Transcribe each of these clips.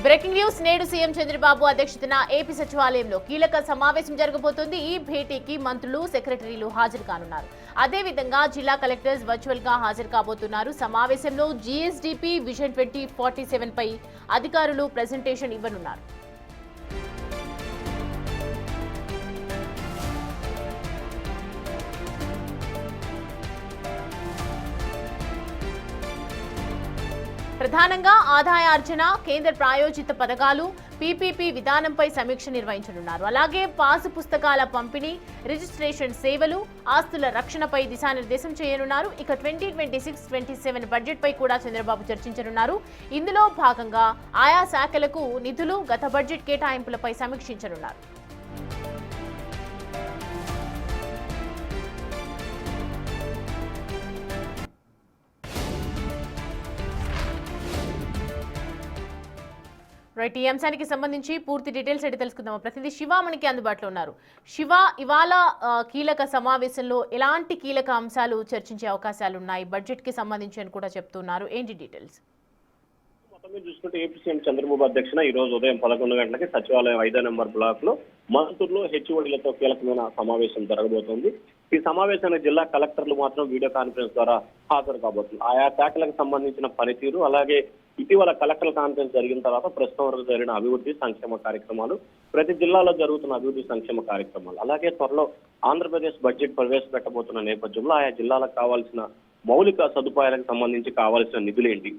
Breaking news నేడు CM Chandrababu అధ్యక్షతన AP సచివాలయంలో కీలక సమావేశం జరగబోతోంది. ఈ భేటీకి మంత్రులు, సెక్రటరీలు హాజరు కానున్నారు. అదేవిధంగా జిల్లా కలెక్టర్స్ వర్చువల్ గా హాజరు కాబోతున్నారు. సమావేశంలో జీఎస్డీపీ విజన్ 2047 పై అధికారులు ప్రెజెంటేషన్ ఇవ్వనున్నారు. ప్రధానంగా ఆదాయార్జన, కేంద్ర ప్రాయోజిత పథకాలు, పీపీపీ విధానంపై సమీక్ష నిర్వహించనున్నారు. అలాగే పాసు పుస్తకాల పంపిణీ, రిజిస్ట్రేషన్ సేవలు, ఆస్తుల రక్షణపై దిశానిర్దేశం చేయనున్నారు. ఇక 2026-27 బడ్జెట్ పై కూడా చంద్రబాబు చర్చించనున్నారు. ఇందులో భాగంగా ఆయా శాఖలకు నిధులు, గత బడ్జెట్ కేటాయింపులపై సమీక్షించనున్నారు. రైట్, ఈ అంశానికి సంబంధించి పూర్తి డీటెయిల్స్ అయితే తెలుసుకుందాం. ప్రతినిధి శివ మనకి అందుబాటులో ఉన్నారు. శివ, ఇవాళ కీలక సమావేశంలో ఎలాంటి కీలక అంశాలు చర్చించే అవకాశాలు ఉన్నాయి? బడ్జెట్ కి సంబంధించి అని కూడా చెప్తున్నారు. ఏంటి డీటెయిల్స్? మొత్తం మీద చూసుకుంటే ఏపీ సీఎం చంద్రబాబు అధ్యక్షన ఈ రోజు ఉదయం 11 గంటలకి సచివాలయం 5వ నెంబర్ బ్లాక్ లో మంత్రులు, హెచ్ఓడీలతో కీలకమైన సమావేశం జరగబోతోంది. ఈ సమావేశానికి జిల్లా కలెక్టర్లు మాత్రం వీడియో కాన్ఫరెన్స్ ద్వారా హాజరు కాబోతున్నారు. ఆయా శాఖలకు సంబంధించిన పనితీరు, అలాగే ఇటీవల కలెక్టర్ కాన్ఫరెన్స్ జరిగిన తర్వాత ప్రస్తుతం వరకు జరిగిన అభివృద్ధి సంక్షేమ కార్యక్రమాలు, ప్రతి జిల్లాలో జరుగుతున్న అభివృద్ధి సంక్షేమ కార్యక్రమాలు, అలాగే త్వరలో ఆంధ్రప్రదేశ్ బడ్జెట్ ప్రవేశపెట్టబోతున్న నేపథ్యంలో ఆయా జిల్లాలకు కావాల్సిన మౌలిక సదుపాయాలకు సంబంధించి కావాల్సిన నిధులేంటి,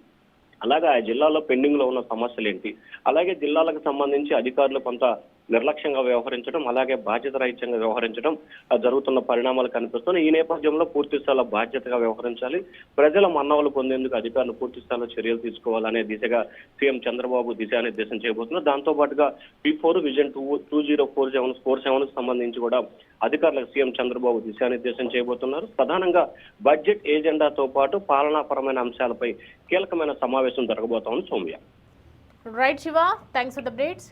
అలాగే ఆ జిల్లాలో పెండింగ్ లో ఉన్న సమస్యలు ఏంటి, అలాగే జిల్లాలకు సంబంధించి అధికారులు కొంత నిర్లక్ష్యంగా వ్యవహరించడం, అలాగే బాధ్యత రహితంగా వ్యవహరించడం జరుగుతున్న పరిణామాలు కనిపిస్తున్నాయి. ఈ నేపథ్యంలో పూర్తి స్థాయిలో బాధ్యతగా వ్యవహరించాలి, ప్రజల మన్నవలు పొందేందుకు అధికారులు పూర్తి స్థాయిలో చర్యలు తీసుకోవాలనే దిశగా సీఎం చంద్రబాబు దిశానిర్దేశం చేయబోతున్నారు. దాంతో పాటుగా P4 విజన్ 2047 సంబంధించి కూడా అధికారులకు సీఎం చంద్రబాబు దిశానిర్దేశం చేయబోతున్నారు. ప్రధానంగా బడ్జెట్ ఏజెండాతో పాటు పాలనాపరమైన అంశాలపై కీలకమైన సమావేశం జరగబోతోంది. Soumya. Right Shiva, thanks for the updates.